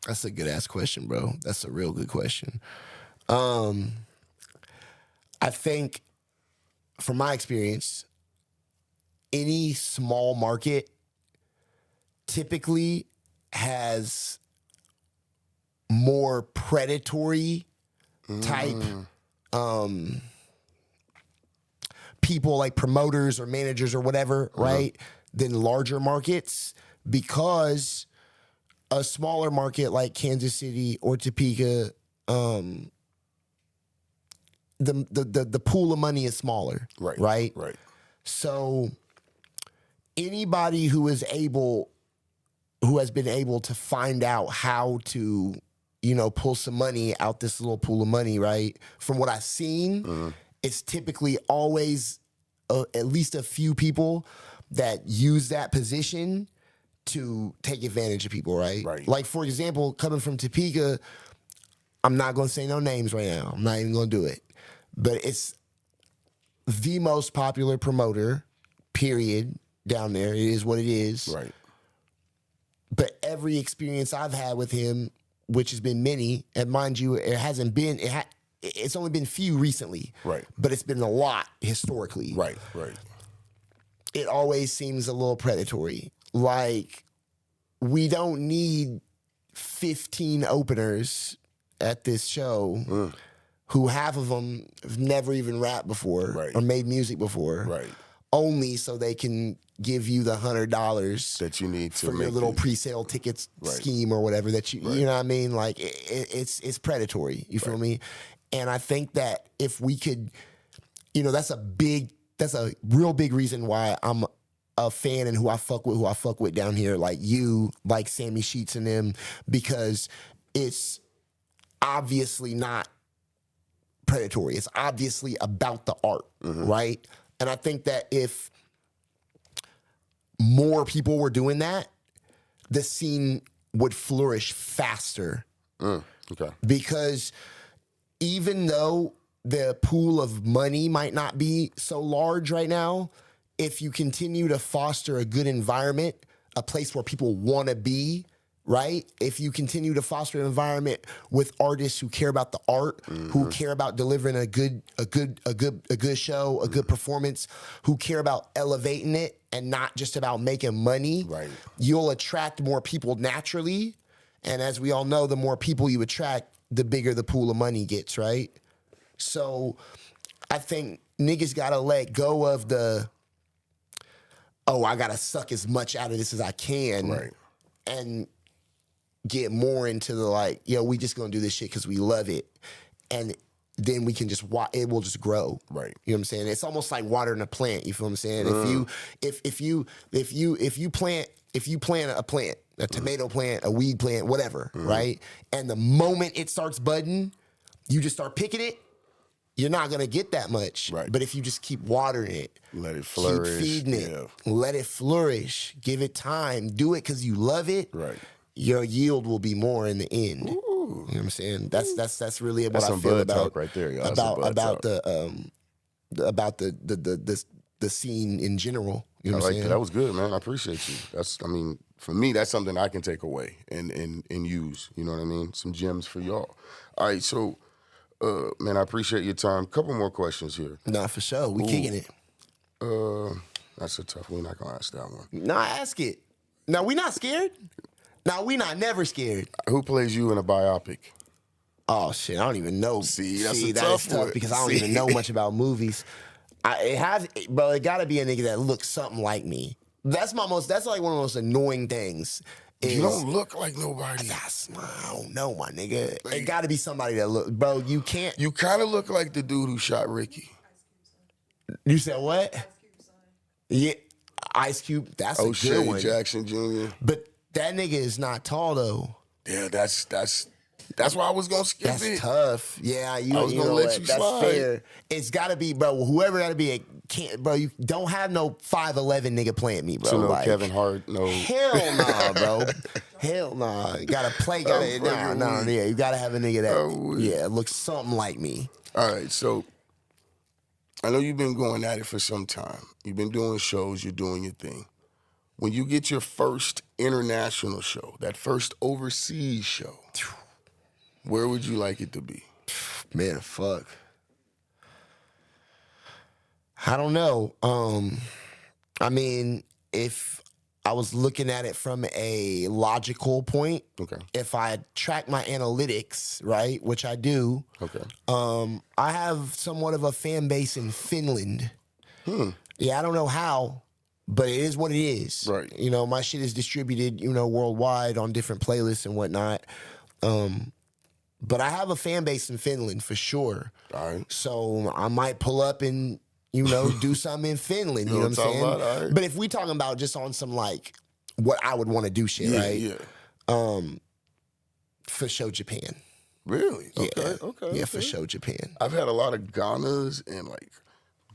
That's a good ass question, bro. That's a real good question. I think, from my experience, any small market typically has more predatory type people, like promoters or managers or whatever, right? Than larger markets, because a smaller market like Kansas City or Topeka, the pool of money is smaller, right? Right. So anybody who has been able to find out how to, pull some money out this little pool of money, right? From what I've seen, it's typically always at least a few people that use that position to take advantage of people, right? Right. Like, for example, coming from Topeka, I'm not going to say no names right now. I'm not even going to do it. But it's the most popular promoter, period, down there. It is what it is. Right. But every experience I've had with him, which has been many, and mind you, it hasn't been, it's only been few recently. Right. But it's been a lot historically. Right. Right. It always seems a little predatory. Like, we don't need 15 openers at this show who half of them have never even rapped before Right. or made music before. Right. Only so they can give you the $100 That you need to for your make little it. pre-sale tickets Right. scheme or whatever that you know what I mean? Like, it's predatory. You feel me? And I think that if we could, that's a real big reason why I'm a fan and who I fuck with down here, like you, like Sammy Sheets and them, because it's obviously not predatory. It's obviously about the art, right? And I think that if more people were doing that, the scene would flourish faster. Okay. Because even though the pool of money might not be so large right now, if you continue to foster a good environment, a place where people want to be, right? If you continue to foster an environment with artists who care about the art, who care about delivering a good show, a good performance, who care about elevating it and not just about making money, Right. you'll attract more people naturally. And as we all know, the more people you attract, the bigger the pool of money gets, right? So I think niggas gotta let go of I gotta suck as much out of this as I can. Right. And get more into the we just gonna do this shit because we love it. And then we can just it will just grow. Right. You know what I'm saying? It's almost like watering a plant, you feel what I'm saying? If you plant a plant, a tomato plant, a weed plant, whatever, right? And the moment it starts budding, you just start picking it, you're not gonna get that much. Right. But if you just keep watering it, Let it flourish. keep feeding it, let it flourish, give it time, do it because you love it, Right. your yield will be more in the end. Ooh. You know what I'm saying? That's really what That's I some feel bud about talk right there, y'all. That's some bud about talk. the scene in general. You know I what I'm like saying? that. That was good, man. I appreciate you. For me, that's something I can take away and use. You know what I mean? Some gems for y'all. All right, so, man, I appreciate your time. Couple more questions here. Nah, for sure. We kicking it. That's a tough one. We're not gonna ask that one. Nah, ask it. Now we not scared. Now we not never scared. Who plays you in a biopic? Oh shit, I don't even know. See, that's a that tough is tough one. because I don't even know much about movies. It gotta be a nigga that looks something like me. That's like one of the most annoying things. You don't look like nobody. I don't know, my nigga. It gotta be somebody that look, bro. You can't. You kind of look like the dude who shot Ricky. You said what? Yeah, Ice Cube. That's a O'Shea good one. Jackson Jr. But that nigga is not tall though. Yeah, that's why I was gonna skip That's it. tough. Yeah, I was gonna know let what? you That's slide. fair. It's gotta be, bro. Whoever gotta be, bro. You don't have no 5'11" nigga playing me, bro. So no Like, Kevin Hart, no. hell nah, bro. Hell nah. You gotta play. Yeah. You gotta have a nigga that looks something like me. All right, so I know you've been going at it for some time. You've been doing shows. You're doing your thing. When you get your first international show, that first overseas show, where would you like it to be? Man, fuck. I don't know. I mean, if I was looking at it from a logical point, Okay. if I track my analytics, right, which I do, Okay. I have somewhat of a fan base in Finland. Yeah, I don't know how, but it is what it is. Right. You know, my shit is distributed, worldwide on different playlists and whatnot. But I have a fan base in Finland for sure. All right. So I might pull up and, do something in Finland. You know what I'm saying? About? All right. But if we talking about just on some like what I would want to do shit, right? Yeah. For sure Japan. Really? Okay. Yeah. Okay. Yeah, okay. for sure Japan. I've had a lot of Ghanas and like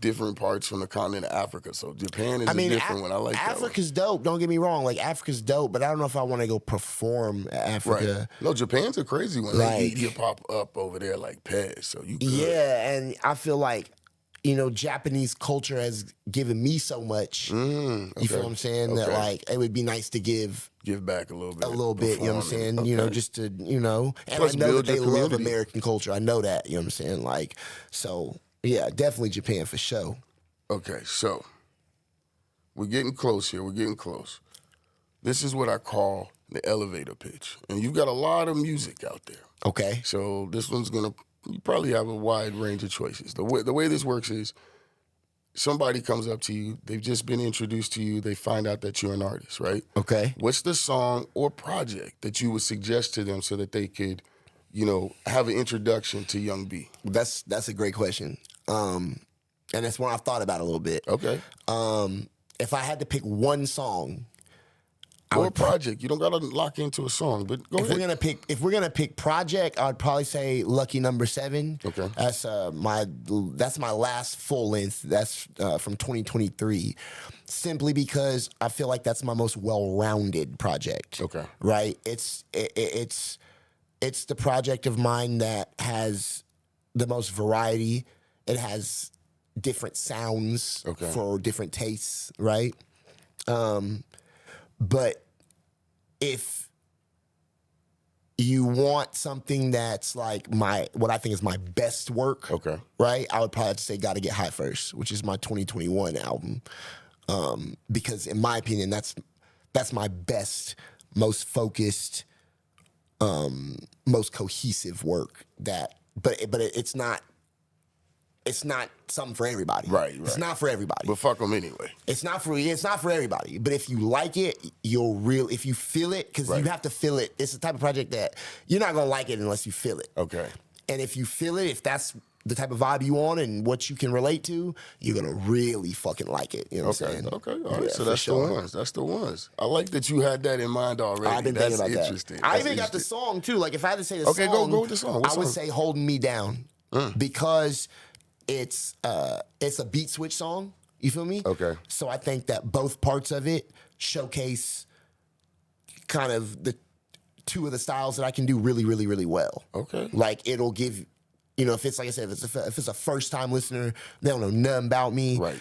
different parts from the continent of Africa. So Japan is a different one. I like that one. Africa's dope. Don't get me wrong. Like, Africa's dope, but I don't know if I want to go perform Africa. Right. No, Japan's a crazy one. Like, they eat hip hop up over there like Peash. So you good. Yeah, and I feel like, you know, Japanese culture has given me so much. You feel what I'm saying? That, like, it would be nice to give back a little bit. You know what I'm saying? You know, just to, you know. And Plus I know that build they your love community. American culture. I know that. You know what I'm saying? Like, so, yeah, definitely Japan for sure. Okay, so we're getting close here. We're getting close. This is what I call the elevator pitch. And you've got a lot of music out there. Okay. So this one's you probably have a wide range of choices. The way this works is somebody comes up to you, they've just been introduced to you, they find out that you're an artist, right? Okay. What's the song or project that you would suggest to them so that they could, you know, have an introduction to Young B? That's a great question. And it's one I've thought about a little bit. Okay. If I had to pick one song, Or a project. You don't gotta lock into a song, but go ahead. if we're gonna pick project, I'd probably say Lucky Number 7. Okay. That's my last full length. That's from 2023. Simply because I feel like that's my most well-rounded project. Okay. Right? It's the project of mine that has the most variety. It has different sounds for different tastes, right? But if you want something that's like what I think is my best work, right? I would probably have to say Gotta Get High First, which is my 2021 album. Because in my opinion, that's my best, most focused, most cohesive work but it's not something for everybody. Right. It's not for everybody. But fuck them anyway. It's not for everybody. But if you like it, if you feel it, because you have to feel it. It's the type of project that you're not gonna like it unless you feel it. Okay. And if you feel it, if that's the type of vibe you want and what you can relate to, you're gonna really fucking like it. You know what I'm saying? Okay. All right. So that's the ones. That's the ones. I like that you had that in mind already. I've been thinking about interesting. that. I even got the song too. Like, if I had to say the Okay, song, go with the song. What I would song? say "Holding Me Down" because it's a beat switch song. You feel me? Okay. So I think that both parts of it showcase kind of the two of the styles that I can do really, really, really well. Okay. Like, it'll give, you know, if it's like I said, if it's a first time listener, they don't know nothing about me. Right.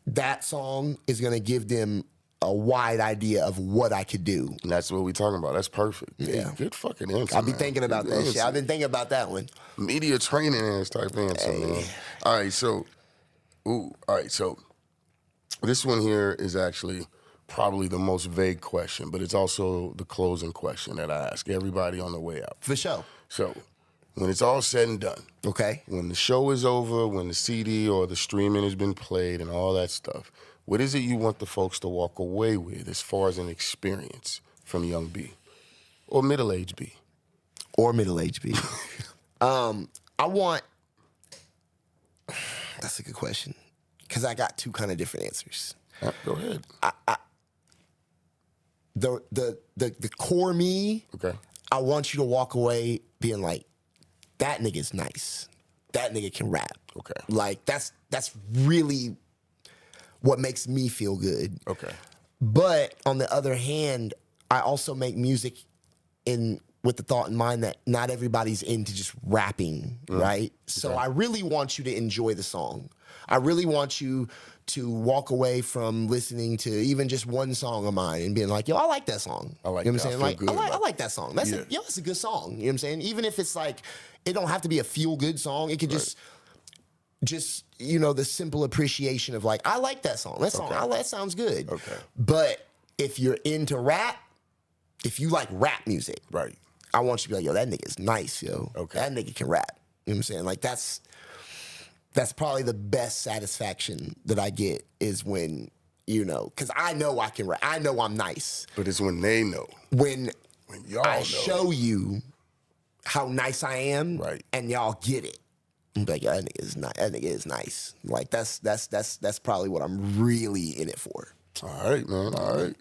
That song is gonna give them a wide idea of what I could do. And that's what we're talking about. That's perfect. Yeah. Hey, good fucking answer. I'll be man. thinking about Good that shit. answer. I've been thinking about that one. Media training ass type answer, man. All right, so this one here is actually probably the most vague question, but it's also the closing question that I ask everybody on the way out. For sure. So, when it's all said and done, Okay. when the show is over, when the CD or the streaming has been played and all that stuff, what is it you want the folks to walk away with as far as an experience from Young B or middle-aged B? Or middle-aged B. That's a good question. Because I got two kind of different answers. Go ahead. The core me, Okay. I want you to walk away being like, that nigga's nice. That nigga can rap. Okay. Like, that's really what makes me feel good. Okay. But on the other hand, I also make music with the thought in mind that not everybody's into just rapping, right? So I really want you to enjoy the song. I really want you to walk away from listening to even just one song of mine and being like, yo, I like that song. I like you know that. what I'm I saying? feel Like, good I like that song. That's a good song. You know what I'm saying? Even if it's like, it don't have to be a feel-good song. It could just you know, the simple appreciation of like, I like that song. That song, that sounds good. Okay. But if you're into rap, if you like rap music, Right. I want you to be like, yo, that nigga's nice, yo. Okay. That nigga can rap. You know what I'm saying? Like, that's probably the best satisfaction that I get is when, you know, because I know I can rap. I know I'm nice. But it's when they know. When y'all I know. show you how nice I am, Right. and y'all get it. I'm like, yo, that nigga is nice. That nigga is nice. Like, that's probably what I'm really in it for. All right, man. All right.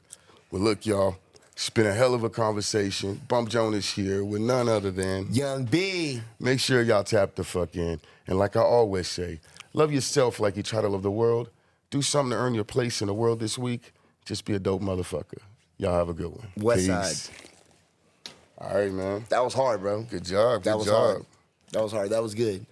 Well, look, y'all. It's been a hell of a conversation. Bump Jonas here with none other than Young B. Make sure y'all tap the fuck in. And like I always say, love yourself like you try to love the world. Do something to earn your place in the world this week. Just be a dope motherfucker. Y'all have a good one. West Peace. Side. All right, man. That was hard, bro. Good job. That Good was job. hard. That was hard. That was good.